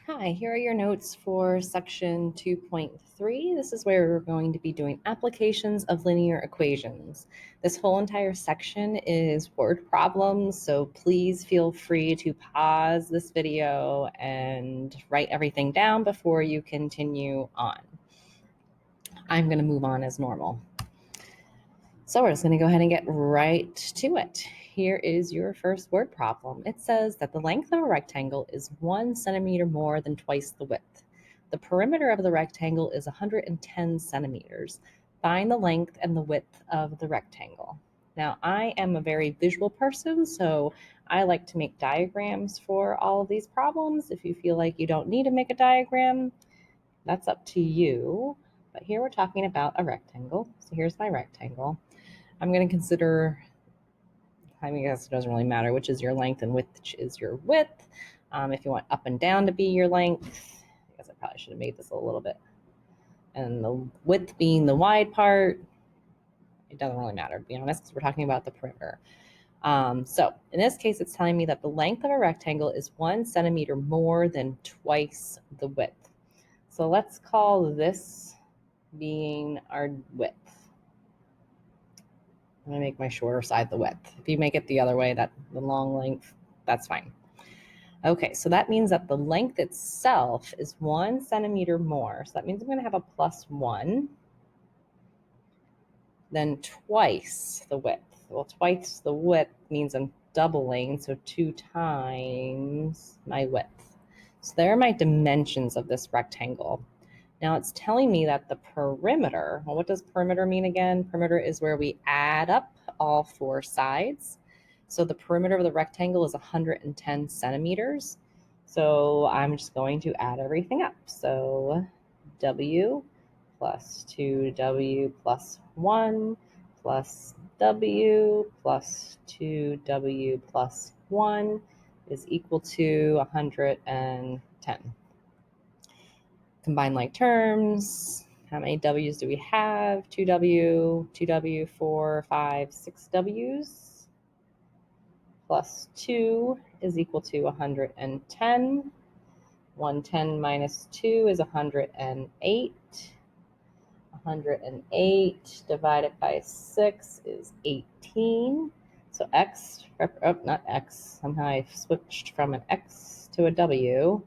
Hi, here are your notes for section 2.3. This is where we're going to be doing applications of linear equations. This whole entire section is word problems, so please feel free to pause this video and write everything down before you continue on. I'm going to move on as normal. So we're just going to go ahead and get right to it. Here is your first word problem. It says that the length of a rectangle is 1 centimeter more than twice the width. The perimeter of the rectangle is 110 centimeters. Find the length and the width of the rectangle. Now, I am a very visual person, so I like to make diagrams for all of these problems. If you feel like you don't need to make a diagram, that's up to you. But here we're talking about a rectangle. So here's my rectangle. I'm going to consider, I guess it doesn't really matter which is your length and which is your width. If you want up and down to be your length, I guess I probably should have made this a little bit. And the width being the wide part, it doesn't really matter, to be honest, because we're talking about the perimeter. So in this case, it's telling me that the length of a rectangle is 1 centimeter more than twice the width. So let's call this being our width. I'm going to make my shorter side the width. If you make it the other way, that the long length, that's fine. Okay, so that means that the length itself is 1 centimeter more. So that means I'm going to have a plus 1, then twice the width. Well, twice the width means I'm doubling, so 2 times my width. So there are my dimensions of this rectangle. Now it's telling me that the perimeter, well, what does perimeter mean again? Perimeter is where we add up all 4 sides. So the perimeter of the rectangle is 110 centimeters. So I'm just going to add everything up. So W plus 2W plus 1 plus W plus 2W plus 1 is equal to 110. Combine like terms. How many W's do we have? 2W, 4, 5, 6 W's. Plus 2 is equal to 110. 110 minus 2 is 108. 108 divided by 6 is 18. So x, not x, somehow I switched from an x to a W.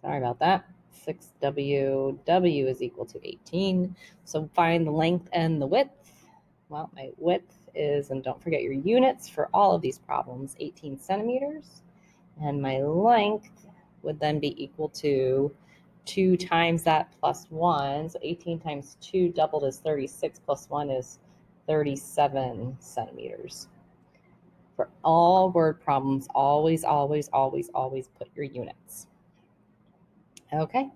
Sorry about that. 6W, W is equal to 18. So find the length and the width. Well, my width is, and don't forget your units for all of these problems, 18 centimeters. And my length would then be equal to 2 times that plus 1. So 18 times 2 doubled is 36, plus 1 is 37 centimeters. For all word problems, always, always, always, always put your units. Okay,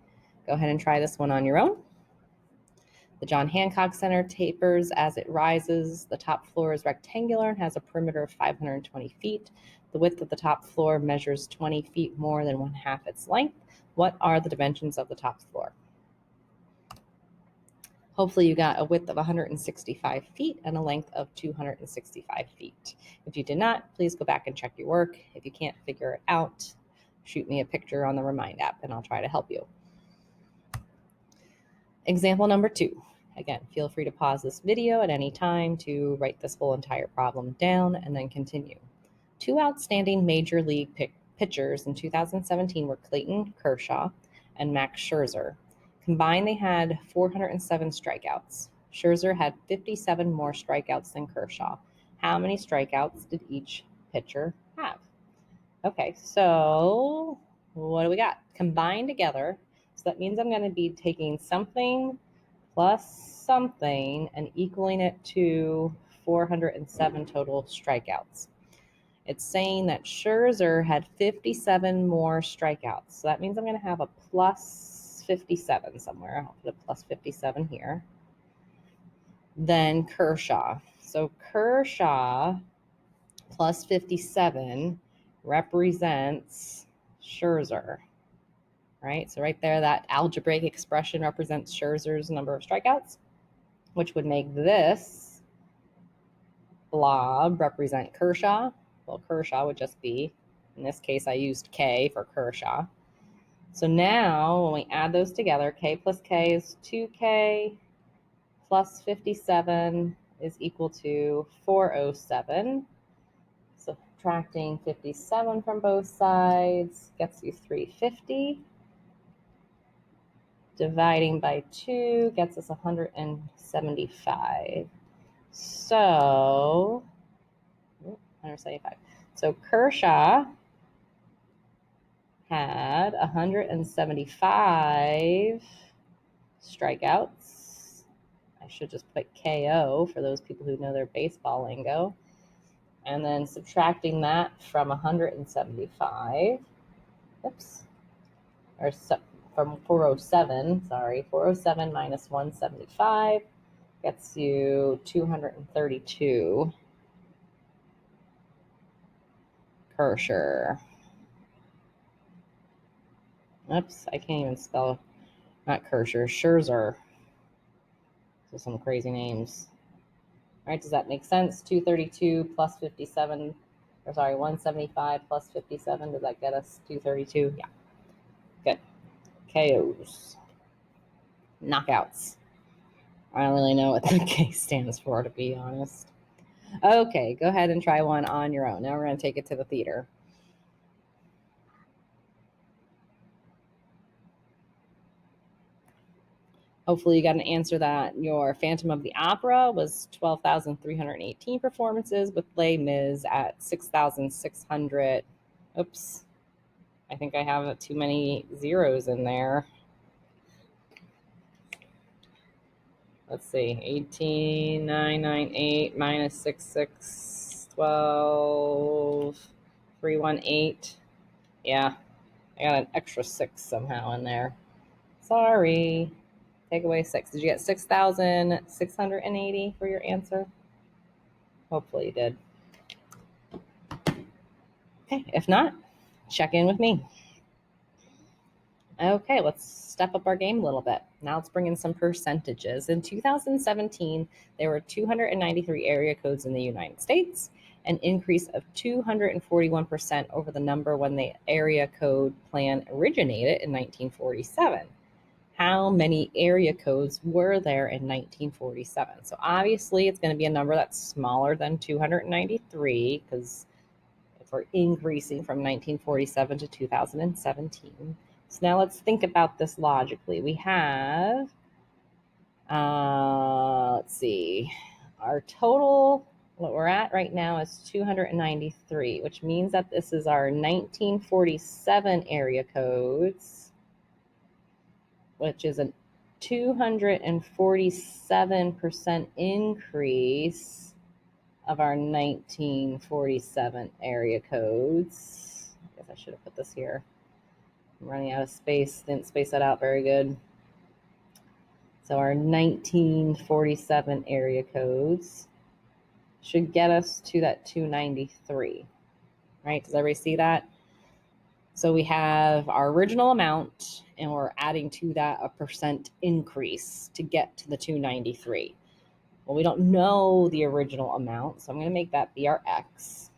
go ahead and try this one on your own. The John Hancock Center tapers as it rises. The top floor is rectangular and has a perimeter of 520 feet. The width of the top floor measures 20 feet more than 1/2 its length. What are the dimensions of the top floor? Hopefully you got a width of 165 feet and a length of 265 feet. If you did not, please go back and check your work. If you can't figure it out, shoot me a picture on the Remind app and I'll try to help you. Example number 2. Again, feel free to pause this video at any time to write this whole entire problem down and then continue. 2 outstanding major league pitchers in 2017 were Clayton Kershaw and Max Scherzer. Combined, they had 407 strikeouts. Scherzer had 57 more strikeouts than Kershaw. How many strikeouts did each pitcher have? Okay, so what do we got? Combined together. So that means I'm going to be taking something plus something and equaling it to 407 total strikeouts. It's saying that Scherzer had 57 more strikeouts. So that means I'm going to have a plus 57 somewhere. I'll put a plus 57 here. Then Kershaw. So Kershaw plus 57 represents Scherzer, right? So right there, that algebraic expression represents Scherzer's number of strikeouts, which would make this blob represent Kershaw. Well, Kershaw would just be, in this case, I used K for Kershaw. So now when we add those together, K plus K is 2K plus 57 is equal to 407. Subtracting 57 from both sides gets you 350. Dividing by 2 gets us 175. So 175. So Kershaw had 175 strikeouts. I should just put KO for those people who know their baseball lingo. And then subtracting that from 175, from 407, 407 minus 175 gets you 232. Kershaw. I can't even spell, not Kershaw, Scherzer. So some crazy names. All right, does that make sense? 232 plus 57, 175 plus 57. Does that get us 232? Yeah. Good. KOs. Knockouts. I don't really know what the K stands for, to be honest. Okay, go ahead and try one on your own. Now we're going to take it to the theater. Hopefully you got an answer that your Phantom of the Opera was 12,318 performances with Les Mis at 6,600. Oops. I think I have too many zeros in there. Let's see. 18,998 minus 6612 318. Yeah. I got an extra 6 somehow in there. Sorry. Take away 6. Did you get 6,680 for your answer? Hopefully you did. Okay, if not, check in with me. Okay, let's step up our game a little bit. Now let's bring in some percentages. In 2017, there were 293 area codes in the United States, an increase of 241% over the number when the area code plan originated in 1947. How many area codes were there in 1947? So obviously it's going to be a number that's smaller than 293 because if we're increasing from 1947 to 2017. So now let's think about this logically. We have, let's see, our total, what we're at right now is 293, which means that this is our 1947 area codes, which is a 247% increase of our 1947 area codes. I guess I should have put this here. I'm running out of space. Didn't space that out very good. So our 1947 area codes should get us to that 293, right? Does everybody see that? So we have our original amount, and we're adding to that a percent increase to get to the 293. Well, we don't know the original amount, so I'm going to make that be our x.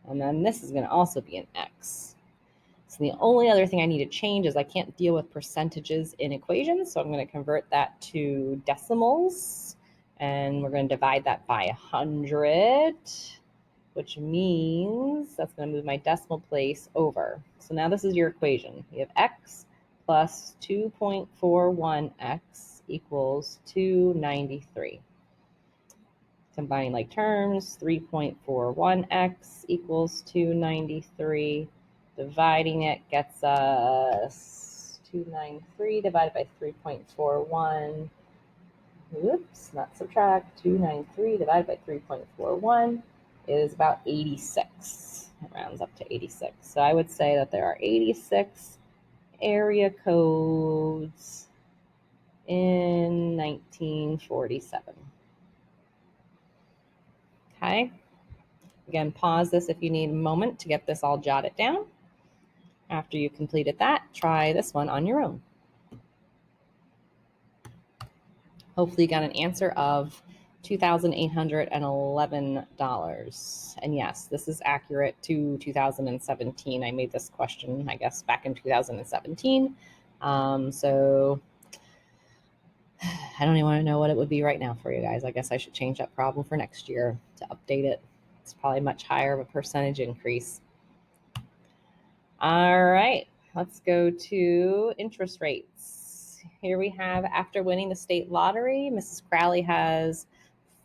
And then this is going to also be an x. So the only other thing I need to change is I can't deal with percentages in equations, so I'm going to convert that to decimals, and we're going to divide that by 100. Which means that's going to move my decimal place over. So now this is your equation. You have x plus 2.41x equals 293. Combining like terms, 3.41x equals 293. Dividing it gets us 293 divided by 3.41. Oops, not subtract. 293 divided by 3.41. is about 86. It rounds up to 86. So I would say that there are 86 area codes in 1947. Okay. Again, pause this if you need a moment to get this all jotted down. After you completed that, try this one on your own. Hopefully you got an answer of $2,811. And yes, this is accurate to 2017. I made this question, I guess, back in 2017. So I don't even want to know what it would be right now for you guys. I guess I should change that problem for next year to update it. It's probably much higher of a percentage increase. All right, let's go to interest rates. Here we have, after winning the state lottery, Mrs. Crowley has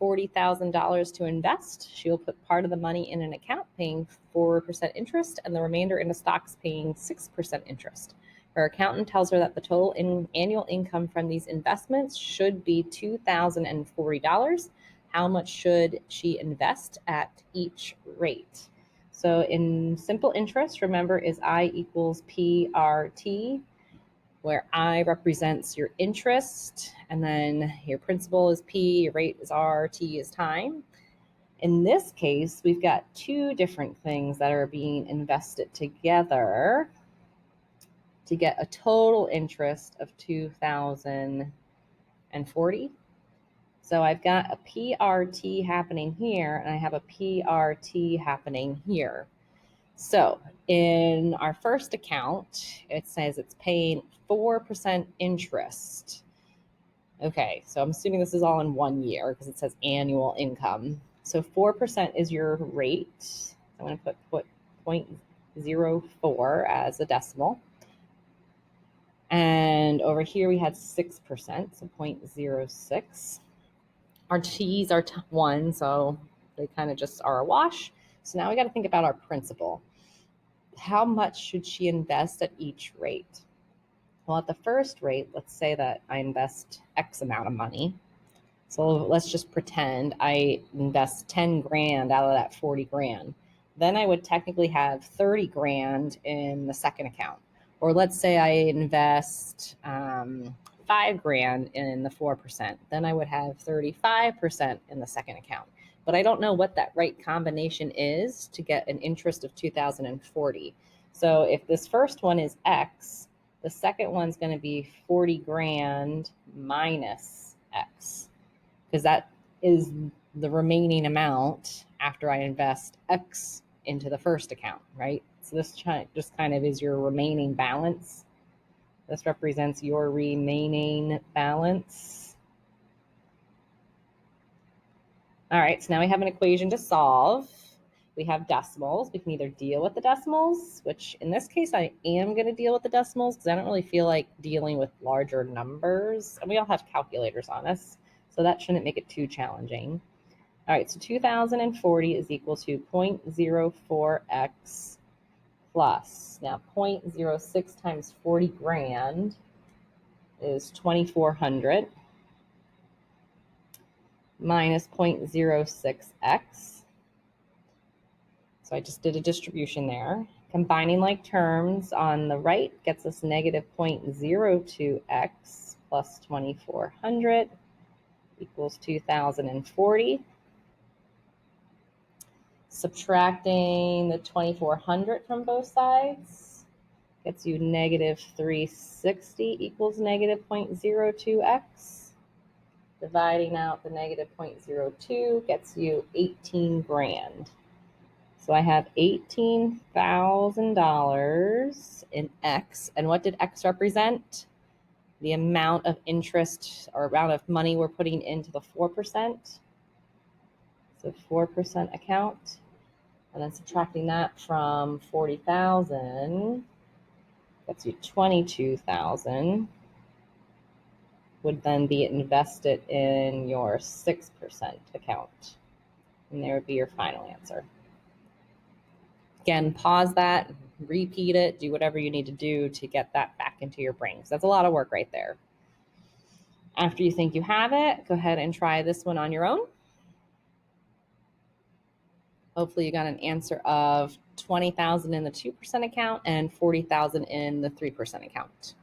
$40,000 to invest. She will put part of the money in an account paying 4% interest and the remainder into stocks paying 6% interest. Her accountant tells her that the total annual income from these investments should be $2,040. How much should she invest at each rate? So in simple interest, remember, is I equals PRT, where I represents your interest, and then your principal is P, your rate is R, T is time. In this case, we've got two different things that are being invested together to get a total interest of $2,040. So I've got a PRT happening here, and I have a PRT happening here. So in our first account, it says it's paying 4% interest. Okay, so I'm assuming this is all in 1 year because it says annual income. So 4% is your rate. I'm going to put 0.04 as a decimal. And over here we had 6%, so 0.06. Our T's are 1, so they kind of just are a wash. So now we got to think about our principal. How much should she invest at each rate? Well, at the first rate, let's say that I invest X amount of money. So let's just pretend I invest 10 grand out of that 40 grand. Then I would technically have 30 grand in the second account. Or let's say I invest 5 grand in the 4%. Then I would have 35% in the second account. But I don't know what that right combination is to get an interest of 2,040. So if this first one is X, the second one's going to be 40 grand minus X, because that is the remaining amount after I invest X into the first account, right? So this just kind of is your remaining balance. This represents your remaining balance. All right, so now we have an equation to solve. We have decimals. We can either deal with the decimals, which in this case I am going to deal with the decimals because I don't really feel like dealing with larger numbers. And we all have calculators on us, so that shouldn't make it too challenging. All right, so 2,040 is equal to 0.04x plus. Now 0.06 times 40 grand is 2,400. Minus 0.06x. So I just did a distribution there. Combining like terms on the right gets us negative 0.02x plus 2,400 equals 2,040. Subtracting the 2,400 from both sides gets you negative 360 equals negative 0.02x. Dividing out the negative 0.02 gets you 18 grand. So I have $18,000 in X. And what did X represent? The amount of interest or amount of money we're putting into the 4%. So 4% account. And then subtracting that from 40,000 gets you 22,000. Would then be invested in your 6% account. And there would be your final answer. Again, pause that, repeat it, do whatever you need to do to get that back into your brain. So that's a lot of work right there. After you think you have it, go ahead and try this one on your own. Hopefully you got an answer of 20,000 in the 2% account and 40,000 in the 3% account.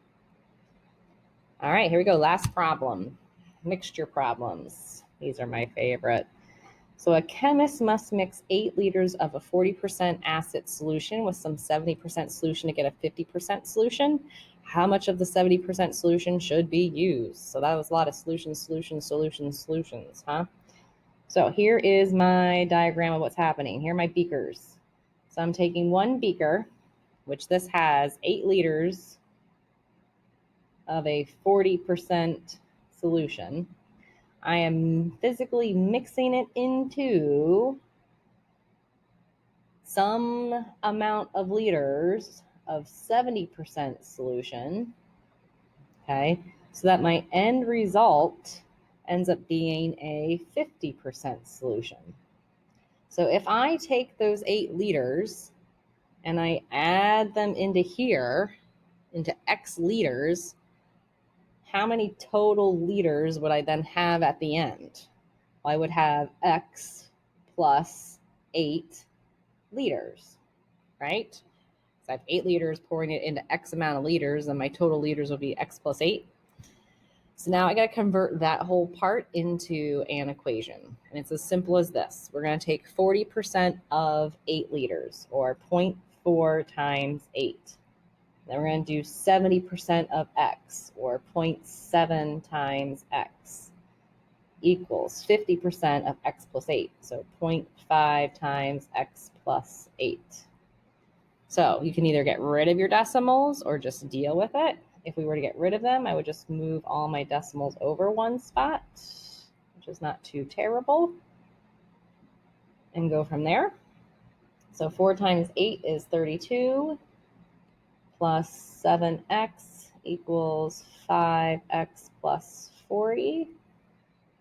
All right, here we go. Last problem, mixture problems. These are my favorite. So a chemist must mix 8 liters of a 40% acid solution with some 70% solution to get a 50% solution. How much of the 70% solution should be used? So that was a lot of solutions, huh? So here is my diagram of what's happening. Here are my beakers. So I'm taking one beaker, which this has 8 liters of a 40% solution. I am physically mixing it into some amount of liters of 70% solution. Okay, so that my end result ends up being a 50% solution. So if I take those 8 liters and I add them into here, into X liters, how many total liters would I then have at the end? Well, I would have X plus 8 liters, right? So I have 8 liters pouring it into X amount of liters, and my total liters will be X plus 8. So now I got to convert that whole part into an equation. And it's as simple as this. We're going to take 40% of 8 liters, or 0.4 times 8. Then we're going to do 70% of X, or 0.7 times X, equals 50% of X plus 8. So 0.5 times X plus 8. So you can either get rid of your decimals or just deal with it. If we were to get rid of them, I would just move all my decimals over one spot, which is not too terrible, and go from there. So 4 times 8 is 32, plus 7x equals 5x plus 40.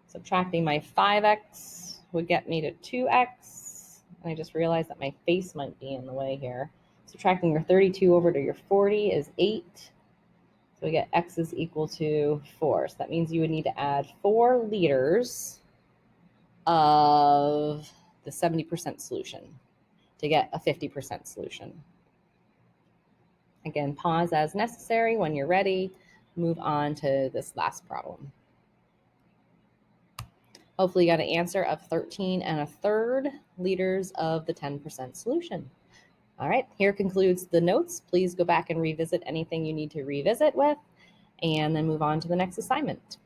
Subtracting my 5x would get me to 2x. And I just realized that my face might be in the way here. Subtracting your 32 over to your 40 is 8. So we get x is equal to 4. So that means you would need to add 4 liters of the 70% solution to get a 50% solution. Again, pause as necessary. When you're ready, move on to this last problem. Hopefully you got an answer of 13 1/3 liters of the 10% solution. All right, here concludes the notes. Please go back and revisit anything you need to revisit with, and then move on to the next assignment.